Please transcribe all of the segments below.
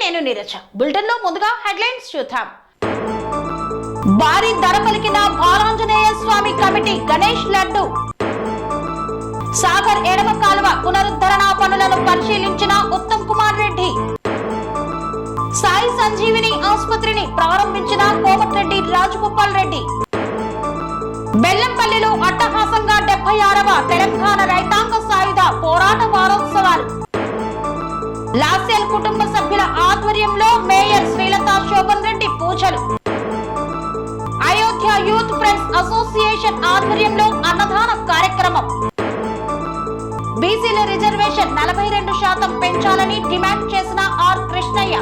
నేను నీరజ. బులెటిన్ లో ముందుగా హెడ్లైన్స్ చూద్దాం. భారీ ధర పలికిన బాలాంజనేయ స్వామి కమిటీ గణేష్ లడ్డు. సాగర్ ఎడమ కాలువ పునరుద్ధరణ పనులను పరిశీలించిన ఉత్తమ్ కుమార్ రెడ్డి. సాయి సంజీవిని ఆసుపత్రిని ప్రారంభించిన కోమటిరెడ్డి రాజగోపాల్ రెడ్డి. బెల్లంపల్లిలో అట్టహాసంగా 76వ తెలంగాణ రైతాంగ సాయుధ పోరాట వారోత్సవాలు. లాస్యల్ కుటుంబ సభ్యుల ఆధ్వర్యంలో మేయర్ శ్రీలత శోభన్ రెడ్డి పూజలు. అయోధ్య యూత్ ఫ్రెండ్స్ అసోసియేషన్ ఆధ్వర్యంలో అన్నదాన కార్యక్రమం. బీసీల రిజర్వేషన్ 42% పెంచాలని డిమాండ్ చేసిన ఆర్ కృష్ణయ్య.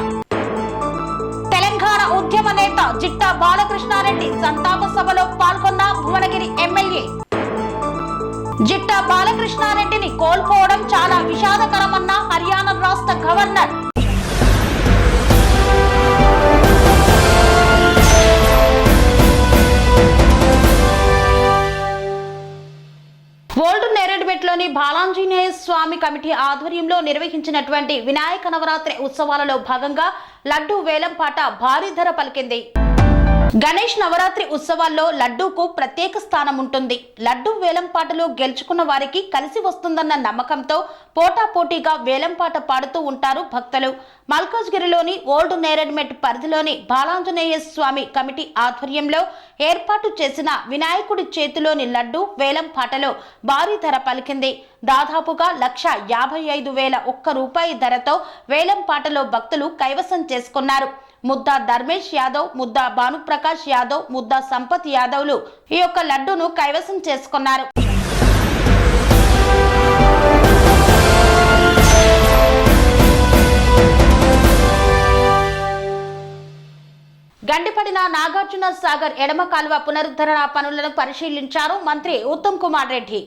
తెలంగాణ ఉద్యమ నేత జిట్టా బాలకృష్ణారెడ్డి సంతాప సభలో పాల్గొన్న భువనగిరి ఎమ్మెల్యే. జిట్టా బాలకృష్ణారెడ్డిని కోల్పోవడం చాలా విషాదకరమన్న హర్యానా రాష్ట్ర గవర్నర్. ఓల్డ్ నేరేడ్మెట్లోని బాలాంజనేయ స్వామి కమిటీ ఆధ్వర్యంలో నిర్వహించినటువంటి వినాయక నవరాత్రి ఉత్సవాలలో భాగంగా లడ్డూ వేలంపాట భారీ ధర పలికింది. గణేష్ నవరాత్రి ఉత్సవాల్లో లడ్డూకు ప్రత్యేక స్థానం ఉంటుంది. లడ్డూ వేలంపాటలో గెలుచుకున్న వారికి కలిసి వస్తుందన్న నమ్మకంతో పోటాపోటీగా వేలంపాట పాడుతూ ఉంటారు భక్తులు. మల్కాజ్గిరిలోని ఓల్డ్ నేరేడ్మెట్ పరిధిలోని బాలాంజనేయ స్వామి కమిటీ ఆధ్వర్యంలో ఏర్పాటు చేసిన వినాయకుడి చేతిలోని లడ్డూ వేలంపాటలో భారీ ధర పలికింది. దాదాపుగా 1,55,000 రూపాయి ధరతో వేలంపాటలో భక్తులు కైవసం చేసుకున్నారు. ముద్దా ధర్మేష్ యాదవ్, ముద్దా భానుప్రకాష్ యాదవ్, ముద్దా సంపత్ యాదవ్లు ఈ యొక్క లడ్డూను కైవసం చేసుకున్నారు. గండిపడిన నాగార్జున సాగర్ ఎడమ కాలువ పునరుద్ధరణ పనులను పరిశీలించారు మంత్రి ఉత్తమ్ కుమార్ రెడ్డి.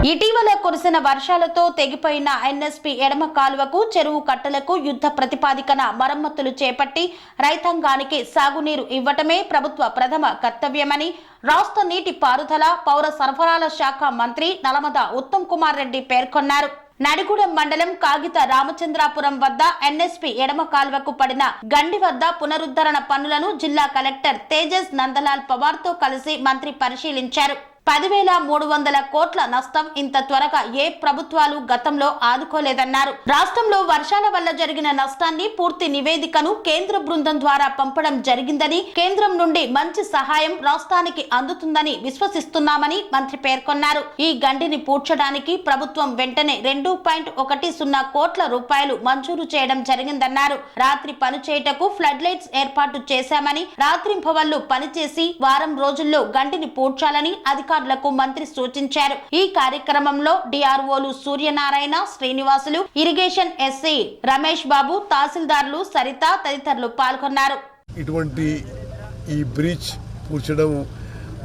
ఇటీవల కురిసిన వర్షాలతో తెగిపోయిన ఎన్ఎస్పీ ఎడమ కాలువకు, చెరువు కట్టలకు యుద్ధ ప్రతిపాదికన మరమ్మతులు చేపట్టి రైతాంగానికి సాగునీరు ఇవ్వటమే ప్రభుత్వ ప్రథమ కర్తవ్యమని రాష్ట్ర నీటి పారుదల, పౌర సరఫరాల శాఖ మంత్రి నలమద ఉత్తమ్ కుమార్ రెడ్డి పేర్కొన్నారు. నడిగూడెం మండలం కాగిత రామచంద్రాపురం వద్ద ఎన్ఎస్పీ ఎడమ కాల్వకు పడిన గండి వద్ద పునరుద్ధరణ పనులను జిల్లా కలెక్టర్ తేజస్ నందలాల్ పవార్ తో కలిసి మంత్రి పరిశీలించారు. 10,300 కోట్ల నష్టం ఇంత త్వరగా ఏ ప్రభుత్వాలు గతంలో ఆదుకోలేదన్నారు. రాష్ట్రంలో వర్షాల వల్ల జరిగిన నష్టాన్ని పూర్తి నివేదికను కేంద్ర బృందం ద్వారా పంపడం జరిగిందని, కేంద్రం నుండి మంచి సహాయం రాష్ట్రానికి అందుతుందని విశ్వసిస్తున్నామని మంత్రి పేర్కొన్నారు. ఈ గండిని పూడ్చడానికి ప్రభుత్వం వెంటనే 2.10 కోట్ల రూపాయలు మంజూరు చేయడం జరిగిందన్నారు. రాత్రి పనిచేయటకు ఫ్లడ్ లైట్స్ ఏర్పాటు చేశామని, రాత్రింపవళ్లు పనిచేసి వారం రోజుల్లో గండిని పూడ్చాలని అధికారులకు మంత్రి సూచించారు. ఈ కార్యక్రమంలో డిఆర్ఓలు సూర్యనారాయణ, శ్రీనివాసులు, ఇరిగేషన్ ఎస్సీ రమేష్ బాబు, తహసీల్దార్లు సరిత తదితరులు పాల్గొన్నారు. ఇటువంటి ఈ బ్రిడ్జ్ పూడ్చడం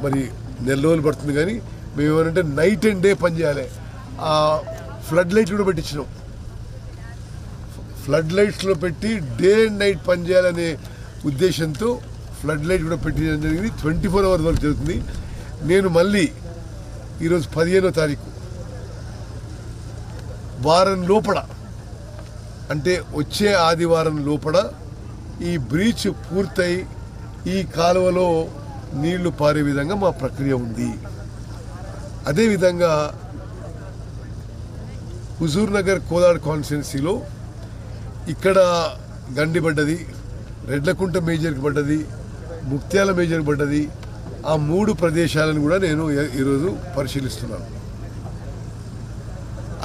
మరి నెల రోజులు పడుతుంది, కానీ మేము ఏమంటే నైట్ అండ్ డే పనిచేయాలి. ఆ ఫ్లడ్ లైట్స్ కూడా పెట్టించినాం. ఫ్లడ్ లైట్స్లో పెట్టి డే అండ్ నైట్ పనిచేయాలనే ఉద్దేశంతో ఫ్లడ్ లైట్ కూడా పెట్టడం జరిగింది. 24 hours వరకు జరుగుతుంది. నేను మళ్ళీ ఈరోజు 15వ తారీఖు వారం లోపల, అంటే వచ్చే ఆదివారం లోపల ఈ బ్రీచ్ పూర్తయి ఈ కాలువలో నీళ్లు పారే విధంగా మా ప్రక్రియ ఉంది. అదేవిధంగా హుజూర్ నగర్ కోదాడ్ కాన్స్టిట్యున్సీలో ఇక్కడ గండి పడ్డది, రెడ్లకుంట మేజర్కి పడ్డది, ముక్త్యాల మేజర్కి పడ్డది. ఆ 3 ప్రదేశాలను కూడా నేను ఈరోజు పరిశీలిస్తున్నాను.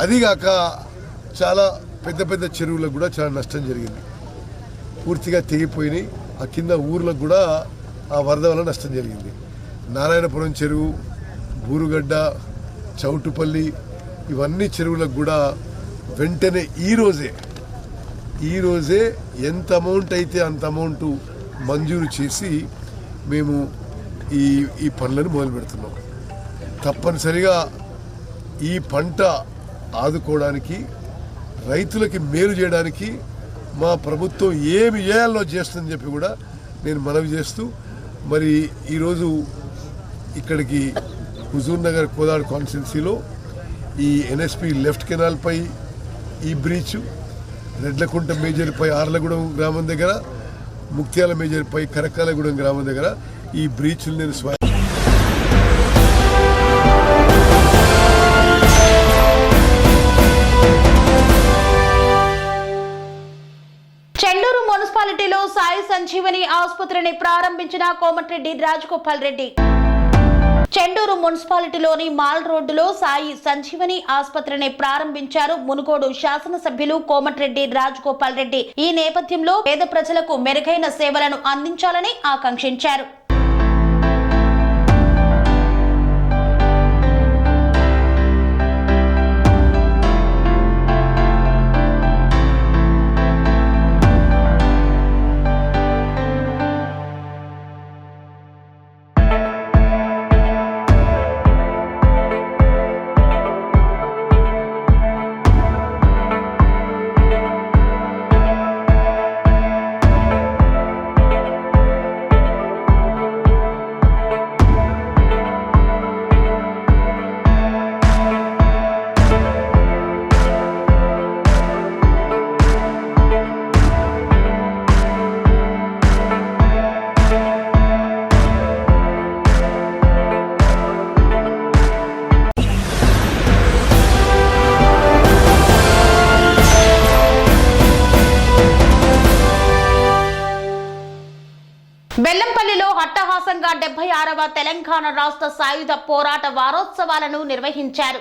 అదిగాక చాలా పెద్ద పెద్ద చెరువులకు కూడా చాలా నష్టం జరిగింది. పూర్తిగా తెగిపోయినాయి. ఆ కింద ఊర్లకు కూడా ఆ వరద వల్ల నష్టం జరిగింది. నారాయణపురం చెరువు, బూరుగడ్డ, చౌటుపల్లి, ఇవన్నీ చెరువులకు కూడా వెంటనే ఈరోజే ఎంత అమౌంట్ అయితే అంత అమౌంట్ మంజూరు చేసి మేము ఈ పనులను మొదలు పెడుతున్నాం. తప్పనిసరిగా ఈ పంట ఆదుకోవడానికి, రైతులకి మేలు చేయడానికి మా ప్రభుత్వం ఏమి చేయాలో చేస్తుందని చెప్పి కూడా నేను మనవి చేస్తూ, మరి ఈరోజు ఇక్కడికి హుజూర్ నగర్ కోదాడ్ కాన్స్టిట్యున్సీలో ఈ ఎన్ఎస్పి లెఫ్ట్ కెనాల్పై ఈ బ్రీచ్, రెడ్లకుంట మేజర్పై ఆర్లగూడెం గ్రామం దగ్గర, ముక్త్యాల మేజర్పై కరకాలగూడెం గ్రామం దగ్గర ఈ బ్రీచ్లు నేను చెండూరు మున్సిపాలిటీలో సాయి సంజీవని ఆసుపత్రిని ప్రారంభించిన కోమటిరెడ్డి రాజగోపాల్ రెడ్డి. చెండూరు మున్సిపాలిటీలోని మాల్ రోడ్డులో సాయి సంజీవని ఆసుపత్రిని ప్రారంభించారు మునుగోడు శాసనసభ్యులు కోమటిరెడ్డి రాజగోపాల్ రెడ్డి. ఈ నేపథ్యంలో పేద ప్రజలకు మెరుగైన సేవలను అందించాలని ఆకాంక్షించారు. బెల్లంపల్లిలో అట్టహాసంగా 76వ తెలంగాణ రాష్ట్ర సాయుధ పోరాట వారోత్సవాలను నిర్వహించారు.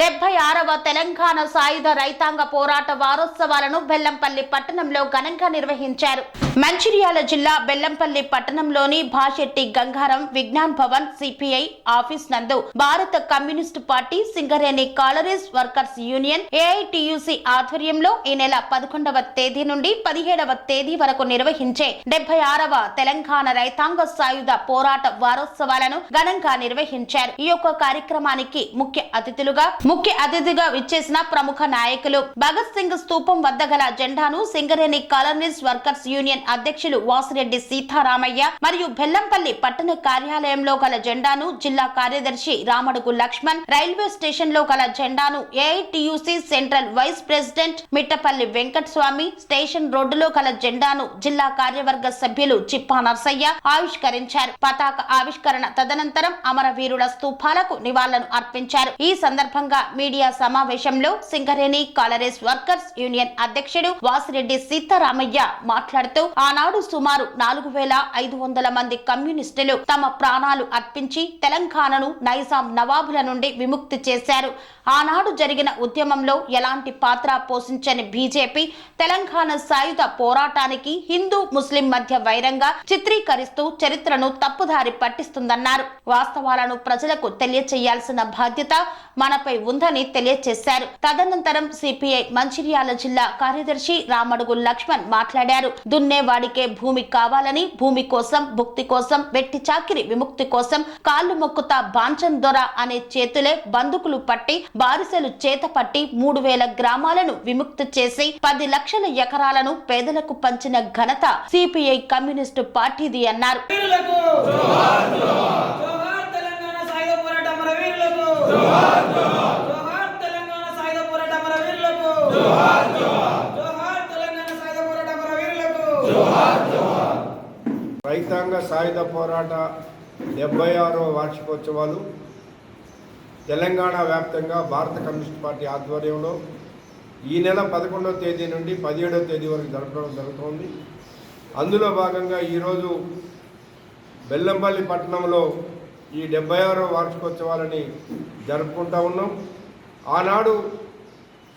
76వ తెలంగాణ సాయుధ రైతాంగ పోరాట వారోత్సవాలను బెల్లంపల్లి పట్టణంలో ఘనంగా నిర్వహించారు. మంచిర్యాల జిల్లా బెల్లంపల్లి పట్టణంలోని భాషెట్టి గంగారం విజ్ఞాన్ భవన్ సిపిఐ ఆఫీస్ నందు భారత communist party Singareni collieries workers union AITUC ఆధ్వర్యంలో ఈ నెల 11వ తేదీ నుండి 17వ తేదీ వరకు నిర్వహించే 76వ తెలంగాణ రైతాంగ సాయుధ పోరాట వారోత్సవాలను ఘనంగా నిర్వహించారు. ఈ యొక్క కార్యక్రమానికి ముఖ్య అతిథిగా విచ్చేసిన ప్రముఖ నాయకులు భగత్ సింగ్ స్తూపం వద్ద గల జెండాను సింగరేణి కాలనీస్ వర్కర్స్ యూనియన్ అధ్యక్షులు వాసిరెడ్డి సీతారామయ్య మరియు బెల్లంపల్లి పట్టణ కార్యాలయంలో గల జెండాను జిల్లా కార్యదర్శి రామడుగు లక్ష్మణ్, రైల్వే స్టేషన్ లో గల జెండాను AITUC central vice president Mittapalli Venkataswamy, station రోడ్డులో గల జెండాను జిల్లా కార్యవర్గ సభ్యులు చిప్పా నర్సయ్య ఆవిష్కరించారు. పతాక ఆవిష్కరణ తదనంతరం అమరవీరుల స్తూపాలకు నివాళులను అర్పించారు. ఈ సందర్భంగా మీడియా సమావేశంలో సింగరేణి కాలరీస్ వర్కర్స్ యూనియన్ అధ్యక్షుడు వాసిరెడ్డి సీతారామయ్య మాట్లాడుతూ ఆనాడు సుమారు 4500 మంది కమ్యూనిస్టులు తమ ప్రాణాలు అర్పించి తెలంగాణను నైజాం నవాబుల నుండి విముక్తి చేశారు. ఆనాడు జరిగిన ఉద్యమంలో ఎలాంటి పాత్ర పోషించని బీజేపీ తెలంగాణ సాయుధ పోరాటానికి హిందూ ముస్లిం మధ్య వైరంగా చిత్రీకరిస్తూ చరిత్రను తప్పుదారి పట్టిస్తుందన్నారు. వాస్తవాలను ప్రజలకు తెలియచేయాల్సిన బాధ్యత మనపై ఉందని తెలియజేశారు. తదనంతరం సిపిఐ మంచిర్యాల జిల్లా కార్యదర్శి రామడుగు లక్ష్మణ్ మాట్లాడారు. దున్నేవాడికే భూమి కావాలని, భూమి కోసం, భుక్తి కోసం, వెట్టి చాకిరి విముక్తి కోసం కాళ్ళు మొక్కుతా బాంచన్ దొర అనే చేతులే బందుకులు పట్టి బారిసెలు చేత పట్టి 3000 గ్రామాలను విముక్తి చేసి 10 లక్షల ఎకరాలను పేదలకు పంచిన ఘనత సిపిఐ కమ్యూనిస్టు పార్టీది అన్నారు. రైతాంగ సాయుధ పోరాట 76వ వార్షికోత్సవాలు తెలంగాణ వ్యాప్తంగా భారత కమ్యూనిస్ట్ పార్టీ ఆధ్వర్యంలో ఈ నెల 11వ తేదీ నుండి 17వ తేదీ వరకు జరపడం జరుగుతోంది. అందులో భాగంగా ఈరోజు బెల్లంపల్లి పట్టణంలో ఈ 76వ వార్షికోత్సవాలని జరుపుకుంటా ఉన్నాం. ఆనాడు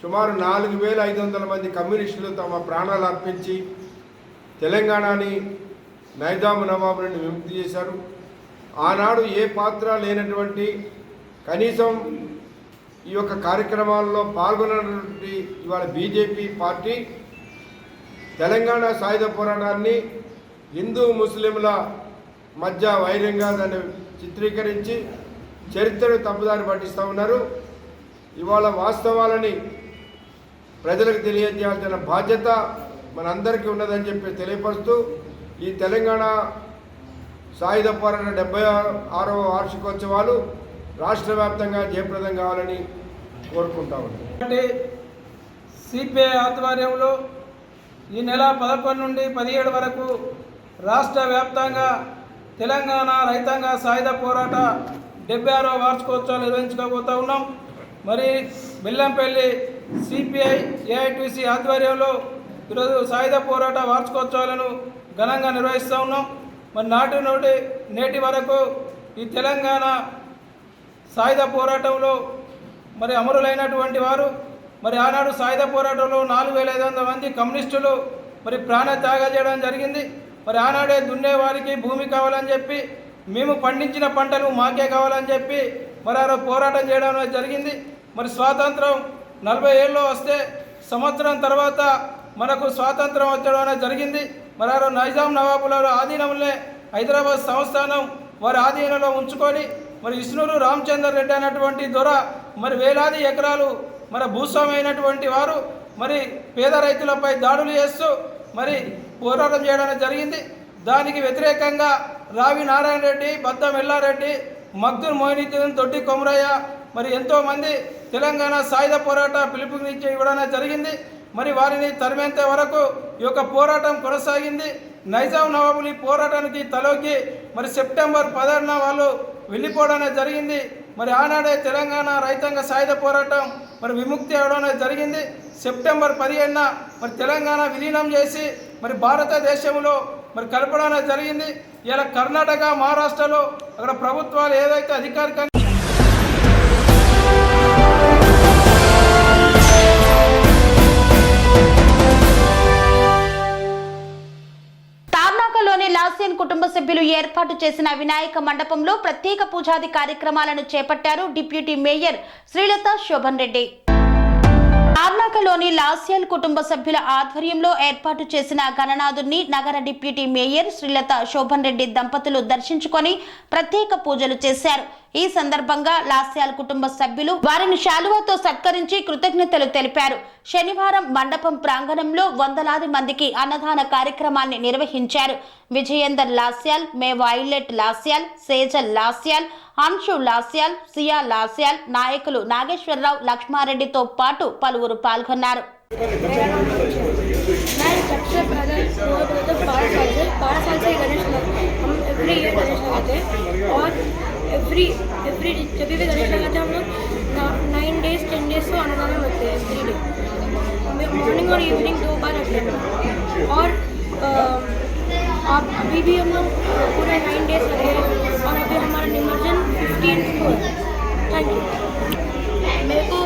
సుమారు 4500 మంది కమ్యూనిస్టులు తమ ప్రాణాలు అర్పించి తెలంగాణని నైజాం నవాబు నుండి విముక్తి చేశారు. ఆనాడు ఏ పాత్ర లేనటువంటి, కనీసం ఈ యొక్క కార్యక్రమాల్లో పాల్గొన్నటువంటి ఇవాళ బీజేపీ పార్టీ తెలంగాణ సాయుధ పోరాటాన్ని హిందూ ముస్లింల మధ్య వైరంగా దాన్ని చిత్రీకరించి చరిత్రను తప్పుదారి పట్టిస్తూ ఉన్నారు. ఇవాళ వాస్తవాలని ప్రజలకు తెలియజేయాల్సిన బాధ్యత మనందరికీ ఉన్నదని చెప్పి తెలియపరుస్తూ ఈ తెలంగాణ సాయుధ పోరాట 76వ వార్షికోత్సవాలు రాష్ట్ర వ్యాప్తంగా జయప్రదం కావాలని కోరుకుంటా ఉన్నాం. సిపిఐ ఆధ్వర్యంలో ఈ నెల 11 నుండి 17 వరకు రాష్ట్ర వ్యాప్తంగా తెలంగాణ రైతాంగ సాయుధ పోరాట 76వ వార్షికోత్సవాలు నిర్వహించుకోబోతూ ఉన్నాం. మరి బెల్లంపల్లి సిపిఐ ఏఐటీసీ ఆధ్వర్యంలో ఈరోజు సాయుధ పోరాట వార్షికోత్సవాలను ఘనంగా నిర్వహిస్తూ ఉన్నాం. మరి నేటి వరకు ఈ తెలంగాణ సాయుధ పోరాటంలో మరి అమరులైనటువంటి వారు, మరి ఆనాడు సాయుధ పోరాటంలో 4500 మంది కమ్యూనిస్టులు మరి ప్రాణత్యాగం చేయడం జరిగింది. మరి ఆనాడే దున్నేవారికి భూమి కావాలని చెప్పి, మేము పండించిన పంటలు మాకే కావాలని చెప్పి మరి ఆ పోరాటం చేయడం జరిగింది. మరి స్వాతంత్రం 40 ఏళ్ళు వస్తే సంవత్సరం తర్వాత మనకు స్వాతంత్రం వచ్చడం జరిగింది. మరి ఆ నైజాం నవాబుల ఆధీనంలో హైదరాబాద్ సంస్థానం వారి ఆధీనంలో ఉంచుకొని మరి ఇస్నూరు రామచందర్ రెడ్డి అనేటువంటి దొర మరి వేలాది ఎకరాలు మరి భూస్వామి అయినటువంటి వారు మరి పేద రైతులపై దాడులు చేస్తూ మరి పోరాటం చేయడం జరిగింది. దానికి వ్యతిరేకంగా రావి నారాయణ రెడ్డి, బద్దం ఎల్లారెడ్డి, మగ్దుల్ మోయినుద్దీన్, దొడ్డి కొమరయ్య మరి ఎంతోమంది తెలంగాణ సాయుధ పోరాట పిలుపునిచ్చి ఇవ్వడం జరిగింది. మరి వారిని తరిమేంత వరకు ఈ యొక్క పోరాటం కొనసాగింది. నైజాం నవాబులు ఈ పోరాటానికి తలొగ్గి మరి సెప్టెంబర్ 16న వాళ్ళు వెళ్ళిపోవడం జరిగింది. మరి ఆనాడే తెలంగాణ రైతాంగ సాయుధ పోరాటం మరి విముక్తి అవడం జరిగింది. సెప్టెంబర్ 15న మరి తెలంగాణ విలీనం చేసి మరి భారతదేశంలో మరి కలపడం జరిగింది. ఇలా కర్ణాటక, మహారాష్ట్రలో అక్కడ ప్రభుత్వాలు ఏదైతే అధికారికంగా లాస్యన్ కుటుంబ సభ్యులు ఏర్పాటు చేసిన వినాయక మండపంలో ప్రత్యేక పూజాది కార్యక్రమాలను చేపట్టారు డిప్యూటీ మేయర్ శ్రీలత శోభన్ రెడ్డి. తార్నాకలోని లాస్యన్ కుటుంబ సభ్యుల ఆధ్వర్యంలో ఏర్పాటు చేసిన గణనాథుని నగర డిప్యూటీ మేయర్ శ్రీలత శోభన్ రెడ్డి దంపతులు దర్శించుకొని ప్రత్యేక పూజలు చేశారు. ఈ సందర్భంగా లాస్యాల్ కుటుంబ సభ్యులు వారిని శాలువాతో సత్కరించి కృతజ్ఞతలు తెలిపారు. శనివారం మండపం ప్రాంగణంలో వందలాది మందికి అన్నదాన కార్యక్రమాన్ని నిర్వహించారు. విజయేందర్ లాస్యాల్, మే వైలెట్ లాస్యాల్, సేజల్ లాస్యాల్, అంశు లాస్యాల్, సియా లాస్యాల్, నాయకులు నాగేశ్వరరావు, లక్ష్మారెడ్డితో పాటు పలువురు పాల్గొన్నారు. एवरी जब भी गणेश लगाते हैं हम लोग 9 डेज 10 डेज तो अन्नदान रखते हैं एवरी डे. मॉर्निंग और इवनिंग 2 बार रखते हैं. और अभी भी हम लोग पूरा 9 डेज रखे हैं और अभी हमारा निमज्जन 15th को है. Thank you. मेरे को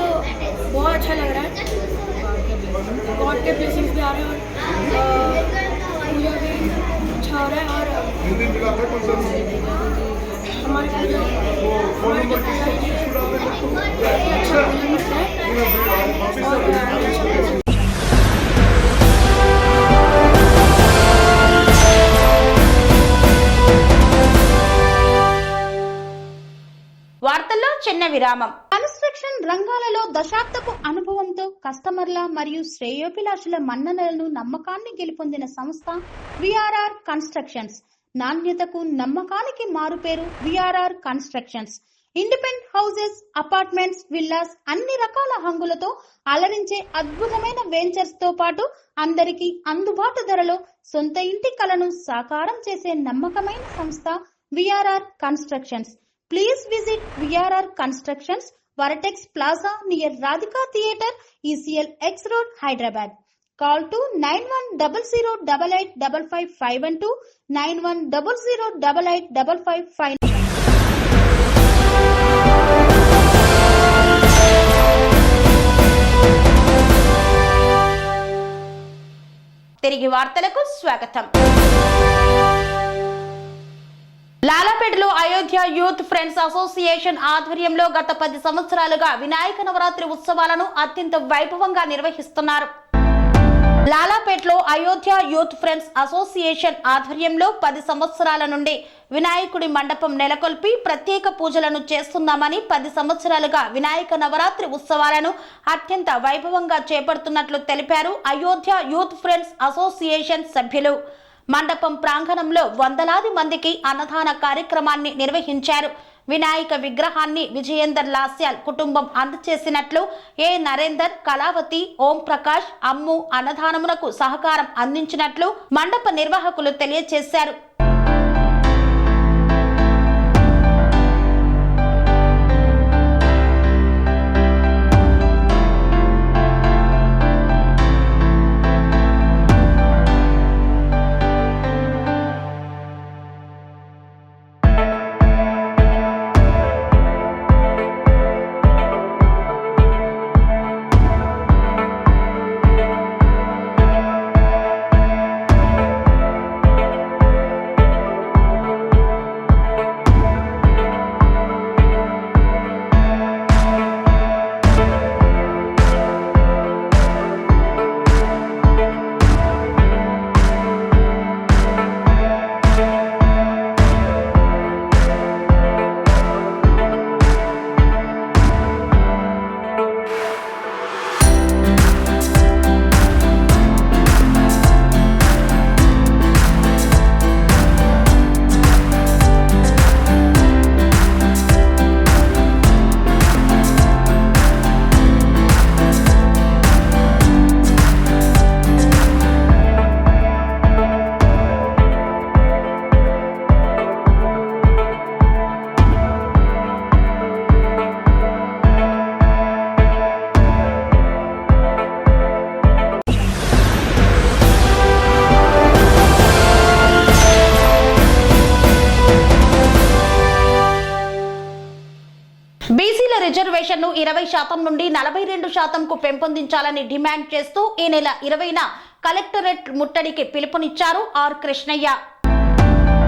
बहुत अच्छा लग रहा है. गॉड के ब्लेसिंग्स भी आ रहे हैं और पूजा भी अच्छा हो रहा है. और हमारे पूजा अच्छा करता है. వార్తల్లో చిన్న విరామం. కన్స్ట్రక్షన్ రంగాలలో దశాబ్దపు అనుభవంతో కస్టమర్ల మరియు శ్రేయోభిలాషుల మన్ననలను నమ్మకాన్ని గెలుపొందిన సంస్థ విఆర్ఆర్ కన్స్ట్రక్షన్స్. నాణ్యతకు నమ్మకానికి మారుపేరు VRR constructions. Independent houses, apartments, villas అన్ని రకాల హంగులతో అలరించే అద్భుతమైన వెంచర్స్ తో పాటు అందరికీ అందుబాటు ధరలో సొంత ఇంటి కలను సాకారం చేసే నమ్మకమైన సంస్థ VRR constructions. Please visit VRR Constructions, Varatex Plaza near Radhika Theatre, ECL X Road, Hyderabad. Call to 9100885551 9100885559. తిరిగి వార్తలకు స్వాగతం. లాలాపేటలో అయోధ్య యూత్ ఫ్రెండ్స్ అసోసియేషన్ ఆధ్వర్యంలో గత 10 సంవత్సరాలుగా వినాయక నవరాత్రి ఉత్సవాలను అత్యంత వైభవంగా నిర్వహిస్తున్నారు. లాలాపేటలో అయోధ్య యూత్ ఫ్రెండ్స్ అసోసియేషన్ ఆధ్వర్యంలో 10 సంవత్సరాల నుండి వినాయకుడి మండపం నెలకొల్పి ప్రత్యేక పూజలను చేస్తున్నామని, 10 సంవత్సరాలుగా వినాయక నవరాత్రి ఉత్సవాలను అత్యంత వైభవంగా చేపడుతున్నట్లు తెలిపారు అయోధ్య యూత్ ఫ్రెండ్స్ అసోసియేషన్ సభ్యులు. మండపం ప్రాంగణంలో వందలాది మందికి అన్నదాన కార్యక్రమాన్ని నిర్వహించారు. వినాయక విగ్రహాన్ని విజయేందర్ లాస్యాల్ కుటుంబం అందజేసినట్లు ఏ నరేందర్, కళావతి, ఓం ప్రకాష్, అమ్ము అన్నదానమునకు సహకారం అందించినట్లు మండప నిర్వాహకులు తెలియజేశారు. బీసీల రిజర్వేషన్ను 20% నుండి 42%కు పెంపొందించాలని డిమాండ్ చేస్తూ ఈ నెల 20న కలెక్టరేట్ ముట్టడికి పిలుపునిచ్చారు ఆర్ కృష్ణయ్య.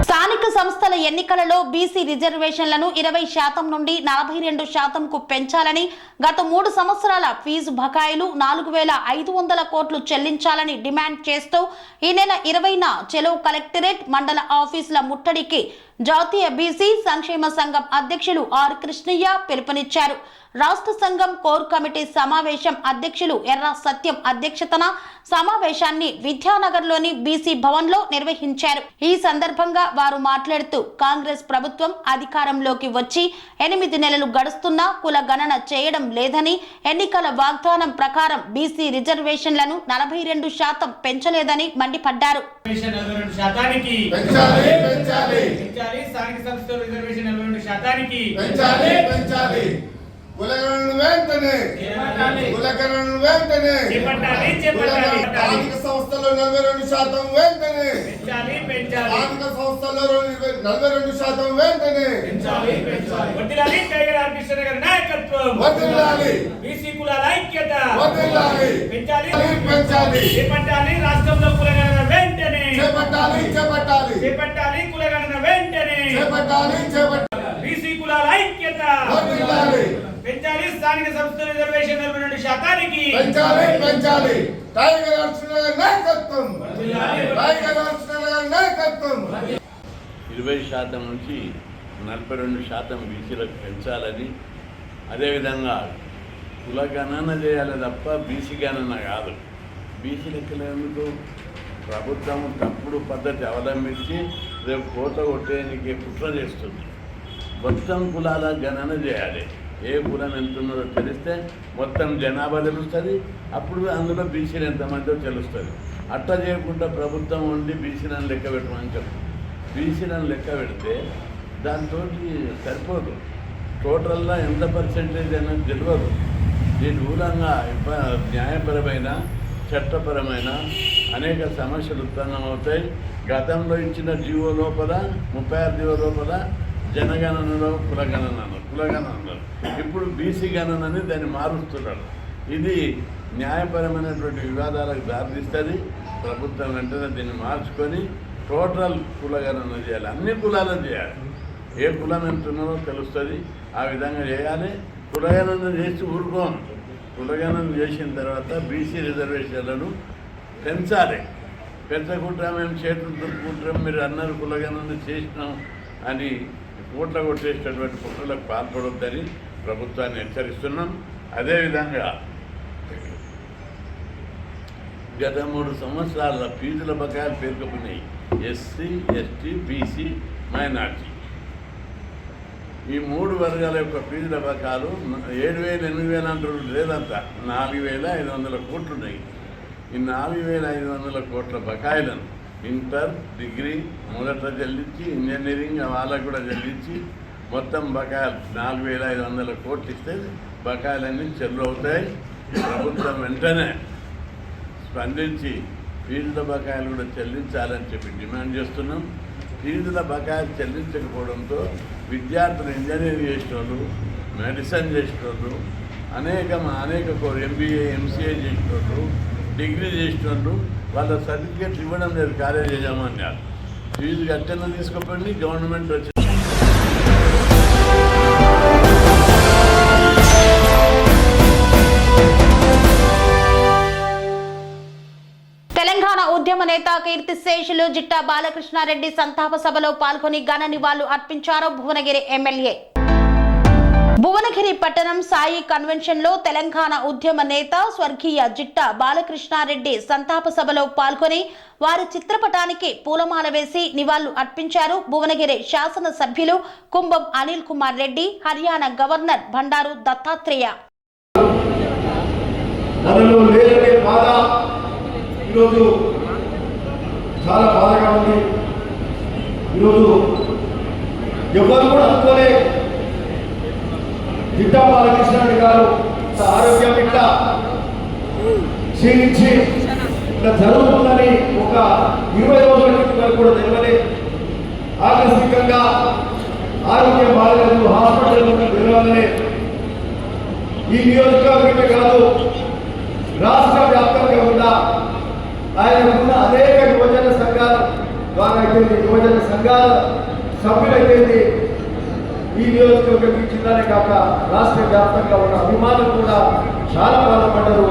స్థానిక సంస్థల ఎన్నికలలో బీసీ రిజర్వేషన్లను 20% నుండి 42%కు పెంచాలని, గత 3 సంవత్సరాల ఫీజు బకాయిలు 4,500 కోట్లు చెల్లించాలని డిమాండ్ చేస్తూ ఈ నెల 20న చెలో కలెక్టరేట్ మండల ఆఫీసుల ముట్టడికి జాతీయ బీసీ సంక్షేమ సంఘం అధ్యక్షులు ఆర్ కృష్ణయ్య పిలుపునిచ్చారు. రాష్ట్ర సంఘం కోర్ కమిటీ సమావేశం అధ్యక్షులు ఎర్రా సత్యం అధ్యక్షతన సమావేశాన్ని విద్యానగర్లోని బీసీ భవన్లో నిర్వహించారు. ఈ సందర్భంగా వారు మాట్లాడుతూ కాంగ్రెస్ ప్రభుత్వం అధికారంలోకి వచ్చి 8 నెలలు గడుస్తున్నా కుల గణన చేయడం లేదని, ఎన్నికల వాగ్దానం ప్రకారం బీసీ రిజర్వేషన్లను 42% పెంచలేదని మండిపడ్డారు. కులగణను వెంటనే స్థానిక సంస్థల్లో 42% వెంటనే, స్థానిక సంస్థల్లో 42% వెంటనే వర్ధిల్లాలి. బీసీ కులాల ఐక్యత వర్ధిల్లాలి. పెంచాలి. రాష్ట్రంలో కులగణన వెంటనే చేపట్టాలి. కులగణన వెంటనే బీసీ కులాల ఐక్యత వర్ధిల్లాలి. పెంచాలి. స్థానిక సంస్థల రిజర్వేషన్ 42%కి పెంచాలి. టైగర్ అర్చనల నాయకత్వం 20% నుంచి 42% బీసీలకు పెంచాలని, అదేవిధంగా కుల గణన చేయాలి తప్ప బీసీ గణన కాదు. బీసీ లెక్కలేందుకు ప్రభుత్వం తప్పుడు పద్ధతి అవలంబించి రేపు కోత కొట్టేందుకు కుట్ర చేస్తుంది. మొత్తం కులాల గణన చేయాలి. ఏ కులం ఎంత ఉన్నదో తెలిస్తే మొత్తం జనాభా తెలుస్తుంది. అప్పుడు అందులో బీసీలు ఎంతమందో తెలుస్తుంది. అట్లా చేయకుండా ప్రభుత్వం ఉండి బీసీలను లెక్క పెట్టమని చెప్పు. బీసీలను లెక్క పెడితే దాంతో సరిపోదు. టోటల్గా ఎంత పర్సెంటేజ్ అనేది తెలియదు. దీని మూలంగా న్యాయపరమైన చట్టపరమైన అనేక సమస్యలు ఉత్పన్నమవుతాయి. గతంలో ఇచ్చిన జీవో లోపల 36 జీవో లోపల జనగణనలో కులగణన ఇప్పుడు బీసీ గణనని దాన్ని మారుస్తున్నాడు. ఇది న్యాయపరమైనటువంటి వివాదాలకు దారితీస్తుంది. ప్రభుత్వం వెంటనే దీన్ని మార్చుకొని టోటల్ కులగణన చేయాలి. అన్ని కులాలను చేయాలి. ఏ కులం ఎంత ఉన్నదో తెలుస్తుంది. ఆ విధంగా చేయాలి. కులగణన చేసి ఊరుకోం. కులగణన చేసిన తర్వాత బీసీ రిజర్వేషన్లను పెంచాలి. పెంచకుండా మేము చేతులు దులుపుకుంటాం, మీరు అన్నారు కులగణన చేసినాం అని ఓట్ల కొట్టేసేటటువంటి కుట్రలకు పాల్పడొద్దని ప్రభుత్వాన్ని హెచ్చరిస్తున్నాం. అదేవిధంగా గత 3 సంవత్సరాల ఫీజుల బకాయిలు పేర్కొన్నాయి. ఎస్సీ, ఎస్టీ, బీసీ, మైనార్టీ ఈ 3 వర్గాల యొక్క ఫీజుల బకాలు 7,000 8,000 అంటారు, లేదంతా 4,500 కోట్లు ఉన్నాయి. ఈ 4,500 కోట్ల బకాయిలను ఇంటర్, డిగ్రీ మొదట చెల్లించి, ఇంజనీరింగ్ వాళ్ళకు కూడా చెల్లించి మొత్తం బకాయిలు 4,500 కోట్లు ఇస్తే బకాయిలన్నీ చెల్లు అవుతాయి. ప్రభుత్వం వెంటనే స్పందించి ఫీజుల బకాయిలు కూడా చెల్లించాలని చెప్పి డిమాండ్ చేస్తున్నాం. ఫీజుల బకాయిలు చెల్లించకపోవడంతో విద్యార్థులు ఇంజనీరింగ్ చేసిన వాళ్ళు, మెడిసిన్ చేసిన వాళ్ళు, అనేక MBA MCA చేసిన వాళ్ళు, డిగ్రీ చేసిన వాళ్ళు వాళ్ళ సర్టిఫికేట్లు ఇవ్వడం లేదు కాలేజ్ యజమాన్యాలు. ఫీజు కట్టెన్న తీసుకోకండి, గవర్నమెంట్ వచ్చి తెలంగాణ ఉద్యమ నేత కీర్తిశేషులు జిట్టా బాలకృష్ణారెడ్డి సంతాప సభలో పాల్గొని ఘన నివాళులు అర్పించారు భువనగిరి ఎమ్మెల్యే. భువనగిరి పట్టణం సాయి కన్వెన్షన్ లో తెలంగాణ ఉద్యమ నేత స్వర్గీయ జిట్టా బాలకృష్ణారెడ్డి సంతాప సభలో పాల్గొని వారి చిత్రపటానికి పూలమాల వేసి నివాళులు అర్పించారు భువనగిరి శాసన సభ్యులు కుంభం అనిల్ కుమార్ రెడ్డి, హర్యానా గవర్నర్ బండారు దత్తాత్రేయ. ఈరోజు చాలా బాధగా ఉంది. ఈరోజు ఎవరు కూడా అనుకోలే జిట్టా బాలకృష్ణారెడ్డి గారు ఆరోగ్యం ఇట్లా క్షీణించి ఇట్లా జరుగుతుందని ఒక 20 రోజుల క్రితం కూడా తెలియలే. ఆకస్మికంగా ఆరోగ్యం బాగలేదు, హాస్పిటల్ తెలియాలనే ఈ నియోజకవర్గమే కాదు రాష్ట్ర వ్యాప్తంగా కూడా ఆయనకున్న అనేక యువజన సంఘాల ద్వారా అయిపోయింది, యువజన సంఘాల సభ్యులైపోయింది. ఈ నియోజకవర్గం జిల్లానే కాక రాష్ట్ర వ్యాప్తంగా ఉన్న అభిమానులు కూడా చాలా బాధపడ్డారు.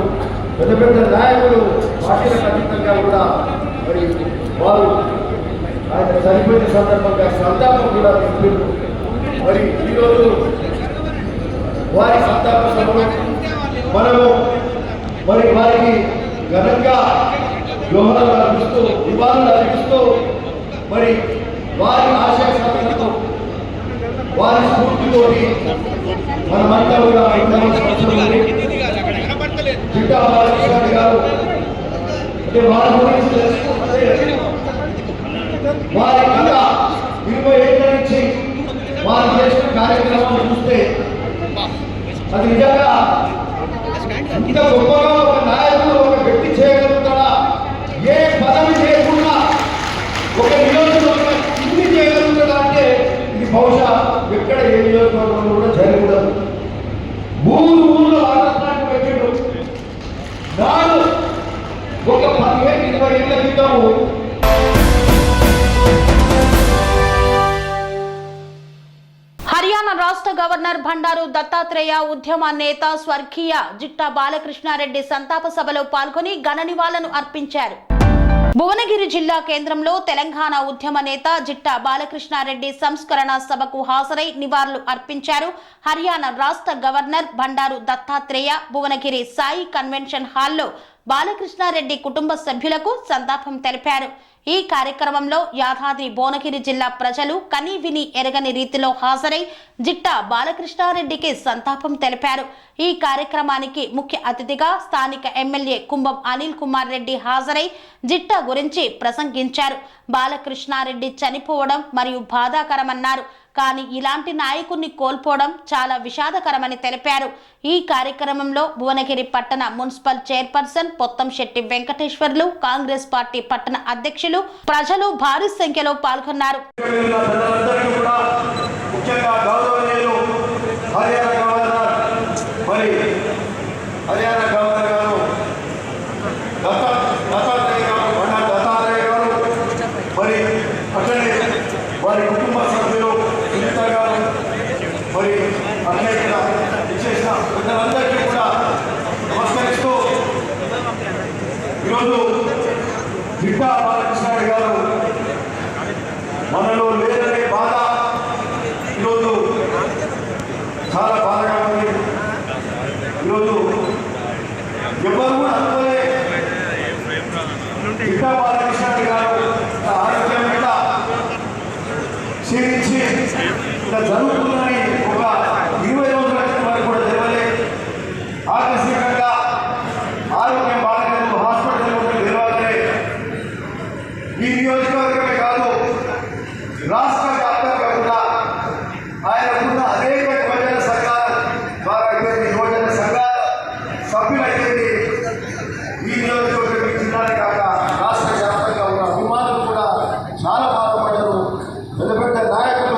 పెద్ద పెద్ద నాయకులు పార్టీలకు అతీతంగా కూడా మరి వారు ఆయన చనిపోయిన సందర్భంగా సంతాపం కూడా తెలిపారు. మరి ఈరోజు వారి సంతాప సభలో మనము మరి వారికి ఘనంగా జోహార్లు అర్పిస్తూ, నివాళులు అర్పిస్తూ, మరి వారి ఆశయ సాధనతో, వారి స్ఫూర్తితో మనమంతా కూడా జిట్టా బాలకృష్ణారెడ్డి గారు అంటే వారి గురించి తెలుసుకుంటే వారి కథ 20 ఏళ్ల నుంచి వారు చేసిన కార్యక్రమాలు చూస్తే అది నిజంగా ఇంత గొప్పగా ఒక నాయకుడు ఒక వ్యక్తి చేయగలుగుతాడా? ఏ పదవి లేకుండా ఒక నియోజకవర్గం ఇన్ని చేయగలుగుతాడా అంటే ఇది బహుశా ఎక్కడ ఏ నియోజకవర్గంలో కూడా జరగకూడదు. ఊళ్ళో ఆటలాంటి పెట్టాడు. నాడు ఒక 15-20 ఏళ్ల క్రితము హర్యానా రాష్ట్ర గవర్నర్ బండారు దత్తాత్రేయ ఉద్యమ నేత స్వర్గీయ జిట్టా బాలకృష్ణారెడ్డి సంతాప సభలో పాల్గొని ఘన నివాళులను అర్పించారు. భువనగిరి జిల్లా కేంద్రంలో తెలంగాణ ఉద్యమ నేత జిట్టా బాలకృష్ణారెడ్డి సంస్కరణ సభకు హాజరై నివాళులు అర్పించారు. హర్యానా రాష్ట్ర గవర్నర్ బండారు దత్తాత్రేయ భువనగిరి సాయి కన్వెన్షన్ హాల్లో బాలకృష్ణారెడ్డి కుటుంబ సభ్యులకు సంతాపం తెలిపారు. ఈ కార్యక్రమంలో యాదాద్రి భువనగిరి జిల్లా ప్రజలు కని విని ఎరగని రీతిలో హాజరై జిట్టా బాలకృష్ణారెడ్డికి సంతాపం తెలిపారు. ఈ కార్యక్రమానికి ముఖ్య అతిథిగా స్థానిక ఎమ్మెల్యే కుంభం అనిల్ కుమార్ రెడ్డి హాజరై జిట్టా గురించి ప్రసంగించారు. బాలకృష్ణారెడ్డి చనిపోవడం మరియు బాధాకరమన్నారు. కానీ ఇలాంటి నాయకుడిని కోల్పోవడం చాలా విషాదకరమని తెలిపారు. ఈ కార్యక్రమంలో భువనగిరి పట్టణ municipal chairperson Pothamsetti Venkateswarlu, Congress party పట్టణ అధ్యక్షులు, ప్రజలు భారీ సంఖ్యలో పాల్గొన్నారు. వారి కుటుంబ సభ్యులు మరి అనేక విశేష ప్రజలందరికీ కూడా నమస్కరిస్తూ ఈరోజు జిట్టా బాలకృష్ణారెడ్డి గారు మనలో లేదనే బాధ ఈరోజు చాలా బాధగా ఉంది. ఈరోజు నుంచి ఇలా జరుగుతుందని ఒక 20 రోజుల క్రితం వరకు కూడా తెలియలేదు. ఆకస్మికంగా ఆరోగ్యం బాగాలేదు, హాస్పిటల్ తెలియాలి. ఈ నియోజకవర్గమే కాదు, రాష్ట్ర వ్యాప్తంగా కూడా ఆయనకున్న అనేక యువజన సంఘాలు ద్వారా యువజన సంఘాల సభ్యులైతే ఈ నియోజకవర్గం జిల్లానే కాక రాష్ట్ర వ్యాప్తంగా ఉన్న అభిమానులు కూడా చాలా బాధపడ్డారు. పెద్ద పెద్ద నాయకులు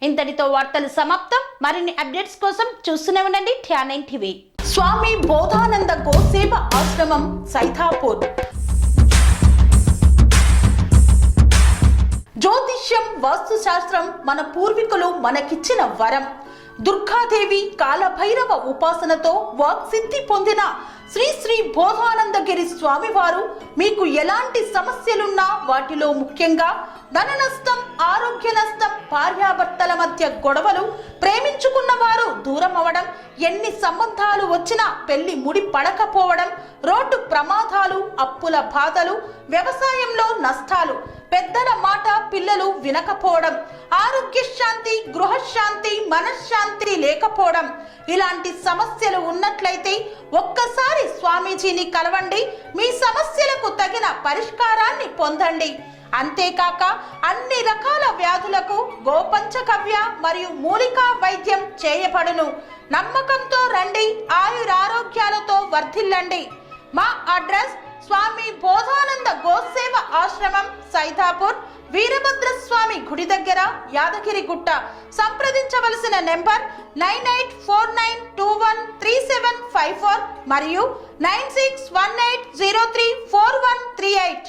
ఇంతటితో వార్తలు సమాప్తం. మరిన్ని అప్డేట్స్ కోసం చూస్తూనే ఉండండి TR9 టీవీ. స్వామి బోధానంద గోసేవ ఆశ్రమం సైథాపూర్. జ్యోతిష్యం, వాస్తుశాస్త్రం మన పూర్వీకులు మనకిచ్చిన వరం. దుర్గాదేవి, కాలభైరవ ఉపాసనతో వాక్సిద్ధి పొందిన శ్రీ శ్రీ బోధానందగిరి స్వామివారు మీకు ఎలాంటి సమస్యలున్నా, వాటిలో ముఖ్యంగా ధన నష్టం, ఆరోగ్య నష్టం, భార్యాభర్తల మధ్య గొడవలు, ప్రేమించుకున్న వారు దూరం అవడం, ఎన్ని సంబంధాలు వచ్చినా పెళ్లి ముడి పడకపోవడం, రోడ్డు ప్రమాదాలు, అప్పుల బాధలు, వ్యవసాయంలో నష్టాలు, పెద్దల మాట పిల్లలు వినకపోవడం, ఆరోగ్య శాంతి, గృహశాంతి, మనశ్శాంతి లేకపోవడం, ఇలాంటి సమస్యలు ఉన్నట్లయితే ఒక్కసారి స్వామీజీని కలవండి. మీ సమస్యలకు తగిన పరిష్కారాన్ని పొందండి. అంతేకాక అన్ని రకాల వ్యాధులకు గోపంచకవ్య మరియు మూలికా వైద్యం చేయబడును. నమ్మకంతో రండి, ఆయురారోగ్యాలతో వర్ధిల్లండి. మా అడ్రస్ స్వామి బోధానంద గోసేవ ఆశ్రమం, సైథాపూర్, వీరభద్రస్వామి గుడి దగ్గర, యాదగిరిగుట్ట. సంప్రదించవలసిన నెంబర్ 9849213754 మరియు 9618034138.